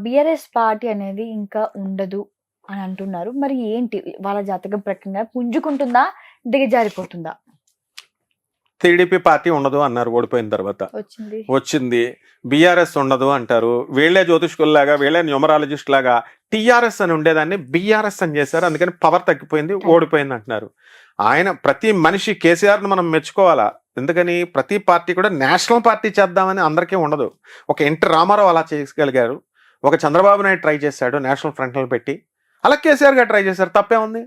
BRS party అనేది ఇంకా ఉండదు అని అంటున్నారు. మరి ఏంటి వాళ్ళ జాతకం ప్రకారంగా పుంజుకుంటుందా? దిగజారిపోతుందా? టీడీపీ పార్టీ ఉండదు అన్నారు ఓడిపోయిన తర్వాత. వచ్చింది. వచ్చింది. బీఆర్ఎస్ ఉండదు అంటారు. వీళ్ళే జ్యోతిష్కుల్లాగా, వీళ్ళే న్యూమరాలజిస్ట్ లాగా టీఆర్ఎస్ అని ఉండేదాన్ని బీఆర్ఎస్ అని చేశారు. అందుకని పవర్ తగ్గిపోయింది, ఓడిపోయింది అంటున్నారు. ఆయన ప్రతి మనిషి కేసీఆర్ను మనం మెచ్చుకోవాలా. ఎందుకని ప్రతి పార్టీ కూడా నేషనల్ పార్టీ చేద్దామని అందరికీ ఉండదు. ఒక ఎన్టీ రామారావు అలా చేయగలిగారు. ఒక చంద్రబాబు నాయుడు ట్రై చేశాడు నేషనల్ ఫ్రంట్లో పెట్టి. అలా కేసీఆర్ గారు ట్రై చేశారు. తప్పేముంది?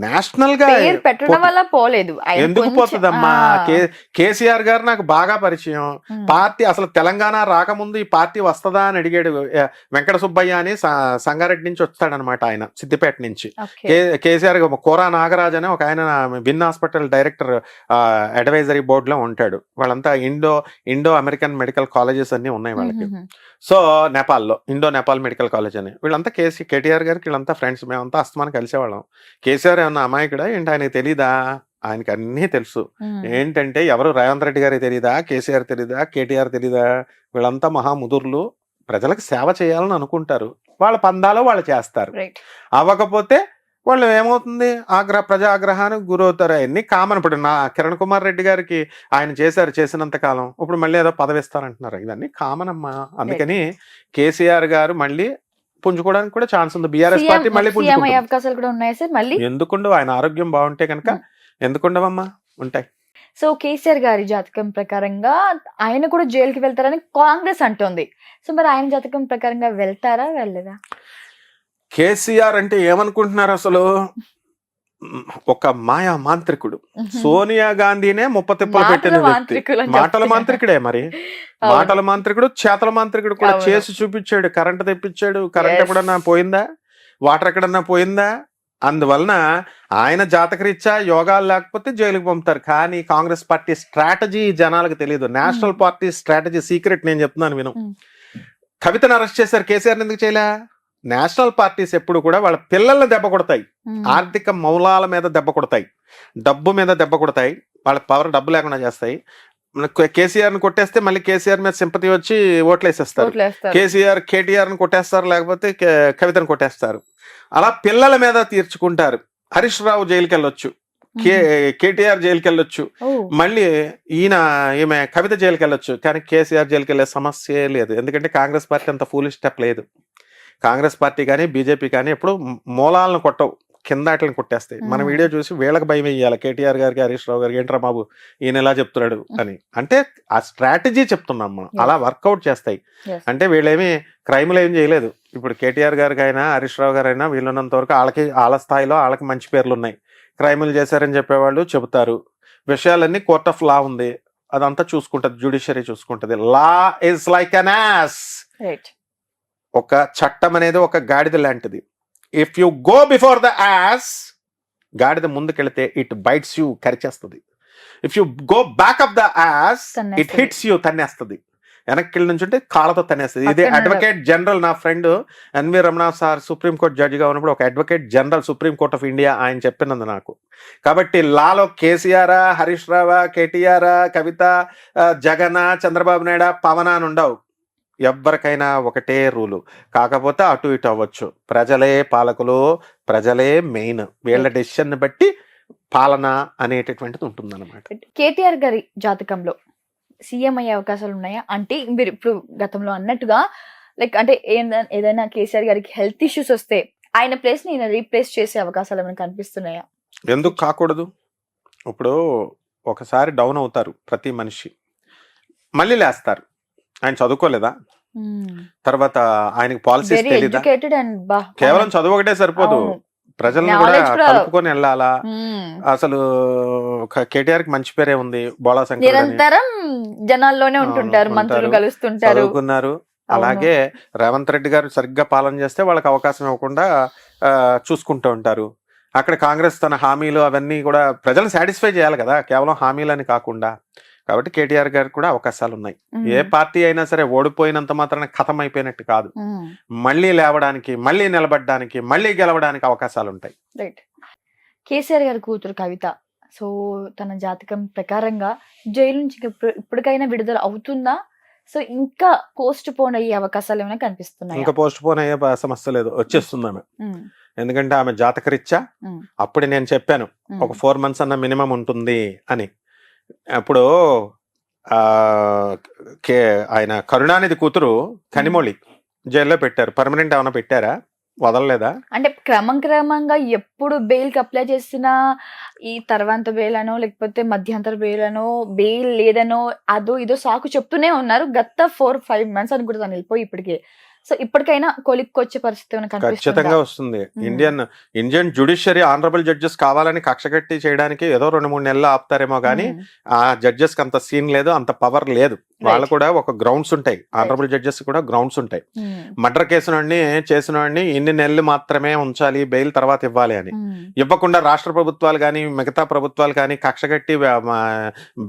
నేషనల్ గా పేరు పెట్టడం వల్ల పోలేదు. ఆయన ఎందుకు కొంచెం పోతుందమ్మా? కేసీఆర్ గారు నాకు బాగా పరిచయం. పార్టీ అసలు తెలంగాణ రాకముందు ఈ పార్టీ వస్తుందా అని అడిగాడు వెంకట సుబ్బయ్య అని, సంగారెడ్డి నుంచి వచ్చాడనమాట ఆయన, సిద్దిపేట నుంచి. కేసీఆర్ కోరా నాగరాజ్ అని ఒక ఆయన win hospital director advisory board లో ఉంటాడు. వాళ్ళంతా ఇండో అమెరికన్ మెడికల్ కాలేజెస్ అన్ని ఉన్నాయి వాళ్ళకి. సో నేపాల్లో ఇండో నేపాల్ మెడికల్ కాలేజ్ అని. వీళ్ళంతా కేటీఆర్ గారికి వీళ్ళంతా ఫ్రెండ్స్. మేమంతా అస్తమానం కలిసేవాళ్ళం. కేసీఆర్ ఏమన్నా అమాయకుడా ఏంటి? ఆయనకి తెలీదా? ఆయనకి అన్నీ తెలుసు. ఏంటంటే ఎవరు రేవంత్ రెడ్డి గారికి తెలీదా? కేసీఆర్ తెలీదా? కేటీఆర్ తెలీదా? వీళ్ళంతా మహాముదుర్లు, ప్రజలకు సేవ చేయాలని అనుకుంటారు. వాళ్ళ పందాలో వాళ్ళు చేస్తారు. అవ్వకపోతే వాళ్ళు ఏమవుతుంది, ప్రజా ఆగ్రహానికి గురవుతారు. అవన్నీ కామన్. ఇప్పుడు కిరణ్ కుమార్ రెడ్డి గారికి ఆయన చేసినంత కాలం, ఇప్పుడు మళ్ళీ ఏదో పదవి ఇస్తారంటున్నారు. ఇవన్నీ కామన్ అమ్మా. అందుకని కేసీఆర్ గారు మళ్ళీ పుంజుకోవడానికి కూడా ఛాన్స్ ఉంది. బీఆర్ఎస్ పార్టీ మళ్ళీ అవకాశాలు కూడా ఉన్నాయి సార్. మళ్ళీ ఎందుకుండవు? ఆయన ఆరోగ్యం బాగుంటే కనుక ఎందుకుండవమ్మా? ఉంటాయి. సో కేసీఆర్ గారి జాతకం ప్రకారంగా ఆయన కూడా జైలుకి వెళ్తారని కాంగ్రెస్ అంటోంది. సో మరి ఆయన జాతకం ప్రకారంగా వెళ్తారా వెళ్ళదా? కేసీఆర్ అంటే ఏమనుకుంటున్నారు అసలు? ఒక మాయా మాంత్రికుడు. సోనియా గాంధీనే ముప్పతిప్పలు పెట్టిన వ్యక్తి. మాటల మాంత్రికుడే. మరి మాటల మాంత్రికుడు, చేతల మాంత్రికుడు కూడా. చేసి చూపించాడు. కరెంట్ తెప్పించాడు. కరెంట్ ఎప్పుడన్నా పోయిందా? వాటర్ ఎక్కడన్నా పోయిందా? అందువలన ఆయన జాతకరీత్యా యోగాలు లేకపోతే జైలుకి పంపుతారు. కానీ కాంగ్రెస్ పార్టీ స్ట్రాటజీ జనాలకు తెలియదు. నేషనల్ పార్టీ స్ట్రాటజీ సీక్రెట్ నేను చెప్తున్నాను విను. కవితను అరెస్ట్ చేశారు. కేసీఆర్ ఎందుకు చేయలే? నేషనల్ పార్టీస్ ఎప్పుడు కూడా వాళ్ళ పిల్లల్ని దెబ్బ కొడతాయి. ఆర్థిక మూలాల మీద దెబ్బ కొడతాయి. డబ్బు మీద దెబ్బ కొడతాయి. వాళ్ళ పవర్ డబ్బు లేకుండా చేస్తాయి. కేసీఆర్ ని కొట్టేస్తే మళ్ళీ కేసీఆర్ మీద సింపతి వచ్చి ఓట్లు వేసేస్తారు. కేటీఆర్ ని కొట్టేస్తారు, లేకపోతే కవితను కొట్టేస్తారు. అలా పిల్లల మీద తీర్చుకుంటారు. హరీష్ రావు జైలుకి వెళ్ళొచ్చు, కేటీఆర్ జైలుకి వెళ్ళొచ్చు, మళ్ళీ ఈమె కవిత జైలుకి వెళ్ళొచ్చు. కానీ కేసీఆర్ జైలుకి వెళ్ళే సమస్యే లేదు. ఎందుకంటే కాంగ్రెస్ పార్టీ అంత ఫూలిష్ స్టెప్ లేదు. కాంగ్రెస్ పార్టీ కానీ బీజేపీ కానీ ఎప్పుడు మూలాలను కొట్టవు, కిందాటలను కొట్టేస్తాయి. మన వీడియో చూసి వీళ్ళకి భయం వేయాలి. కేటీఆర్ గారికి, హరీష్ రావు గారికి, ఏంట్రా బాబు ఈయన ఎలా చెప్తున్నాడు అని. అంటే ఆ స్ట్రాటజీ చెప్తున్నాం మనం. అలా వర్కౌట్ చేస్తాయి. అంటే వీళ్ళేమి క్రైమ్లు ఏం చేయలేదు. ఇప్పుడు కేటీఆర్ గారికి అయినా హరీష్ రావు గారు అయినా వీళ్ళున్నంత వరకు వాళ్ళ స్థాయిలో వాళ్ళకి మంచి పేర్లు ఉన్నాయి. క్రైములు చేశారని చెప్పేవాళ్ళు చెబుతారు. విషయాలన్నీ కోర్ట్ ఆఫ్ లా ఉంది, అదంతా చూసుకుంటది, జ్యుడిషియరీ చూసుకుంటది. Law is like an ass. ఒక చట్టం అనేది ఒక గాడిద లాంటిది. If you go before the ass, గాడిద ముందుకెళ్తే ఇట్ బైట్స్ యూ, కరిచేస్తుంది. If you go back of the ass, it hits you, తన్నేస్తుంది. వెనక్కి నుంచి ఉంటే కాళ్ళతో తన్నేస్తుంది. ఇది అడ్వకేట్ జనరల్, నా friend NV Ramana sir supreme court జడ్జిగా ఉన్నప్పుడు ఒక advocate general supreme court of India ఆయన చెప్పినందు నాకు. కాబట్టి లాలో కేసీఆర్, హరీష్ రావు, కేటీఆర్, కవిత, జగన్, చంద్రబాబు నాయుడు, పవన్ అని ఉండవు. ఎవరికైనా ఒకటే రూలు. కాకపోతే అటు ఇటు అవ్వచ్చు. ప్రజలే పాలకులు, ప్రజలే మెయిన్. వీళ్ళ డెసిషన్ బట్టి పాలన అనేటటువంటిది ఉంటుందన్నమాట. కేటీఆర్ గారి జాతకంలో సీఎం అయ్యే అవకాశాలు ఉన్నాయా? అంటే మీరు ఇప్పుడు గతంలో అన్నట్టుగా లైక్ అంటే ఏదైనా కేసీఆర్ గారికి హెల్త్ ఇష్యూస్ వస్తే ఆయన ప్లేస్ ని రీప్లేస్ చేసే అవకాశాలు ఏమైనా కనిపిస్తున్నాయా? ఎందుకు కాకూడదు? ఇప్పుడు ఒకసారి డౌన్ అవుతారు ప్రతి మనిషి, మళ్ళీ లేస్తారు. ఆయన చదువుకోలేదా? తర్వాత ఆయనకి పాలసీస్ తెలీదా? కేవలం చదువు ఒకటే సరిపోదు, ప్రజలను కూడా కలుపుకొని వెళ్ళాలా. అసలు కేటీఆర్ కి మంచి పేరే ఉంది. బోళా శంకర్ నిరంతరం జనాల్లోనే ఉంటుంటారు, మంత్రులు కలుస్తుంటారు, చదువుకున్నారు. అలాగే రేవంత్ రెడ్డి గారు సరిగ్గా పాలన చేస్తే వాళ్ళకి అవకాశం ఇవ్వకుండా చూసుకుంటూ ఉంటారు. అక్కడ కాంగ్రెస్ తన హామీలు అవన్నీ కూడా ప్రజలను సాటిస్ఫై చేయాలి కదా, కేవలం హామీలని కాకుండా. కాబట్టి కేటీఆర్ గారికి కూడా అవకాశాలు ఉన్నాయి. ఏ పార్టీ అయినా సరే ఓడిపోయినంత మాత్రాన ఖతం అయిపోయినట్టు కాదు. మళ్ళీ లేవడానికి, మళ్ళీ నిలబడడానికి, మళ్ళీ గెలవడానికి అవకాశాలు ఉంటాయి. రైట్. కేసీఆర్ గారి కూతురు కవిత, సో తన జాతకం ప్రకారంగా జైలు నుంచి ఇప్పటికైనా విడుదల అవుతుందా? సో ఇంకా పోస్ట్ పోన్ అయ్యే అవకాశాలు ఏమైనా కనిపిస్తున్నాయి? ఇంకా పోస్ట్ పోన్ అయ్యే సమస్య లేదు, వచ్చేస్తుంది ఆమె. ఎందుకంటే ఆమె జాతకరీత్యా అప్పుడు నేను చెప్పాను ఒక 4 months అన్న మినిమం ఉంటుంది అని. అప్పుడు ఆయన కరుణానిధి కూతురు కనిమొళి జైల్లో పెట్టారు. పర్మనెంట్ ఏమైనా పెట్టారా? వదలలేదా? అంటే క్రమంగా ఎప్పుడు బెయిల్ కి అప్లై చేసినా ఈ తర్వాత బెయిల్ అనో లేకపోతే మధ్యంతర బెయిల్ అనో బెయిల్ లేదనో అదో ఇదో సాకు చెప్తూనే ఉన్నారు. గత 4-5 months అనుకుంటా తను వెళ్ళిపోయి ఇప్పటికే. సో ఇప్పటికైనా కొలిక్కి వచ్చే పరిస్థితి ఏమైనా కనిపిస్తుందా? ఖచ్చితంగా వస్తుంది. ఇండియన్ జ్యుడిషియరీ ఆనరబుల్ జడ్జెస్ కావాలని కక్షగట్టి చేయడానికి ఏదో 2-3 నెలలు ఆపుతారేమో కానీ ఆ జడ్జెస్ కి అంత సీన్ లేదు, అంత పవర్ లేదు. వాళ్ళు కూడా ఒక గ్రౌండ్స్ ఉంటాయి, ఆనరబుల్ జడ్జెస్ కూడా గ్రౌండ్స్ ఉంటాయి. మర్డర్ కేసు చేసిన వాడిని ఇన్ని నెలలు మాత్రమే ఉంచాలి, బెయిల్ తర్వాత ఇవ్వాలి అని ఇవ్వకుండా రాష్ట్ర ప్రభుత్వాలు కానీ మిగతా ప్రభుత్వాలు కానీ కక్షగట్టి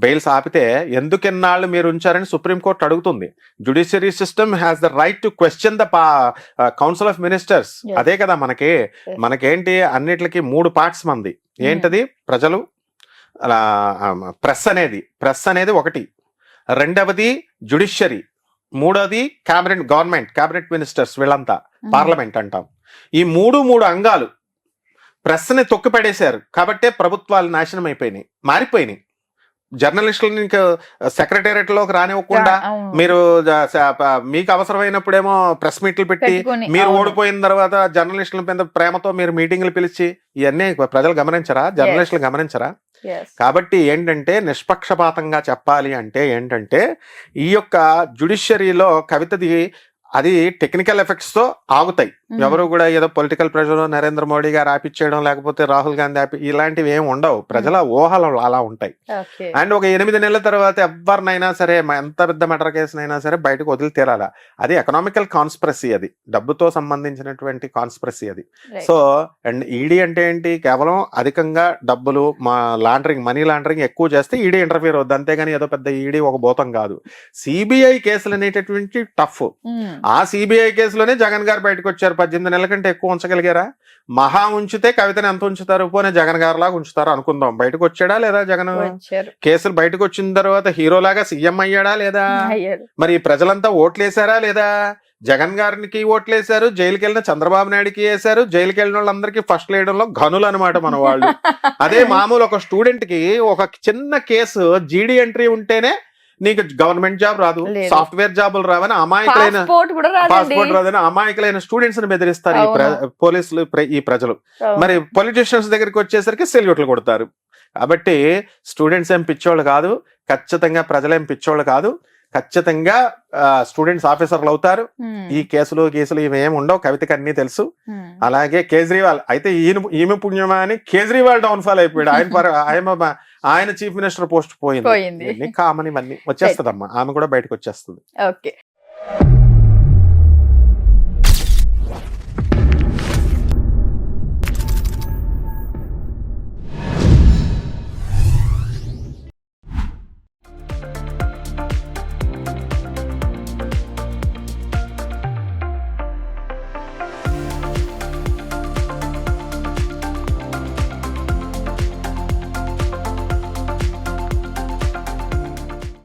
బెయిల్స్ ఆపితే ఎందుకెన్నాళ్ళు మీరు ఉంచారని సుప్రీంకోర్టు అడుగుతుంది. Judiciary system has the right to question the council of ministers. అదే కదా మనకేంటి అన్నిటికి 3 parts మంది. ఏంటది? ప్రజలు, ప్రెస్ అనేది ఒకటి, రెండవది జ్యుడిషియరీ, మూడవది క్యాబినెట్ మినిస్టర్స్, వీళ్ళంతా పార్లమెంట్ అంటాం. ఈ 3 అంగాలు ప్రెస్ ని తొక్కి పడేశారు కాబట్టే ప్రభుత్వాలు నాశనం అయిపోయినాయి, మారిపోయినాయి. జర్నలిస్టులను ఇంకా సెక్రటేరియట్ లోకి రానివ్వకుండా మీరు మీకు అవసరమైనప్పుడేమో ప్రెస్ మీట్లు పెట్టి మీరు ఓడిపోయిన తర్వాత జర్నలిస్టుల మీద ప్రేమతో మీరు మీటింగ్లు పిలిచి ఇవన్నీ ప్రజలు గమనించరా? జర్నలిస్టులు గమనించరా? కాబట్టి ఏంటంటే నిష్పక్షపాతంగా చెప్పాలి అంటే ఏంటంటే ఈ యొక్క జ్యుడిషియరీలో కవితది అది టెక్నికల్ ఎఫెక్ట్స్ తో ఆగుతాయి. ఎవరు కూడా ఏదో పొలిటికల్ ప్రెషర్ నరేంద్ర మోడీ గారు ఆపిచ్చేయడం లేకపోతే రాహుల్ గాంధీ ఇలాంటివి ఏమి ఉండవు. ప్రజల ఊహలు అలా ఉంటాయి. అండ్ ఒక 8 నెలల తర్వాత ఎవరినైనా సరే ఎంత పెద్ద మర్డర్ కేసునైనా సరే బయటకు వదిలి తీరాలా. అది ఎకనామికల్ కాన్స్పిరసీ, అది డబ్బుతో సంబంధించినటువంటి కాన్స్పిరసీ అది. సో అండ్ ఈడీ అంటే ఏంటి? కేవలం అధికంగా డబ్బులు మనీ లాండరింగ్ ఎక్కువ చేస్తే ఈడీ ఇంటర్ఫియర్ అవుద్ది, అంతేగాని ఏదో పెద్ద ఈడీ ఒక భూతం కాదు. సిబిఐ కేసులు అనేటటువంటి టఫ్. ఆ సిబిఐ కేసులోనే జగన్ గారు బయటకు వచ్చారు. 18 నెలల కంటే ఎక్కువ ఉంచగలిగారా? మహా ఉంచితే కవితని ఎంత ఉంచుతారు? పోనీ జగన్ గారు లాగా ఉంచుతారు అనుకుందాం. బయటకు వచ్చాడా లేదా జగన్? కేసులు బయటకు వచ్చిన తర్వాత హీరోలాగా సీఎం అయ్యాడా లేదా? మరి ప్రజలంతా ఓట్లేసారా లేదా? జగన్ గారికి ఓట్లేశారు, జైలుకి వెళ్ళిన చంద్రబాబు నాయుడుకి వేశారు. జైలుకి వెళ్ళిన వాళ్ళందరికీ ఫస్ట్ వేయడంలో గనులు అనమాట మన వాళ్ళు. అదే మామూలు ఒక స్టూడెంట్ కి ఒక చిన్న కేసు జీడీ ఎంట్రీ ఉంటేనే నీకు గవర్నమెంట్ జాబ్ రాదు, సాఫ్ట్వేర్ జాబులు రావని అమాయకులైన పాస్పోర్ట్ రాదని అమాయకులైన స్టూడెంట్స్ ని బెదిరిస్తారు ఈ పోలీసులు, ఈ ప్రజలు. మరి పొలిటీషియన్స్ దగ్గరికి వచ్చేసరికి సెల్యూట్లు కొడతారు. కాబట్టి స్టూడెంట్స్ ఏం పిచ్చోళ్ళు కాదు, ఖచ్చితంగా ప్రజలేం పిచ్చోళ్ళు కాదు. ఖచ్చితంగా స్టూడెంట్స్ ఆఫీసర్లు అవుతారు. ఈ కేసులు ఇవేం ఉండవు. కవితకి అన్ని తెలుసు. అలాగే కేజ్రీవాల్ అయితే ఈమె పుణ్యమా అని కేజ్రీవాల్ డౌన్ఫాల్ అయిపోయాడు. ఆయన చీఫ్ మినిస్టర్ పోస్ట్ పోయింది. కామన్ ఇవన్నీ వచ్చేస్తదమ్మా, ఆమె కూడా బయటకు వచ్చేస్తుంది. ఓకే.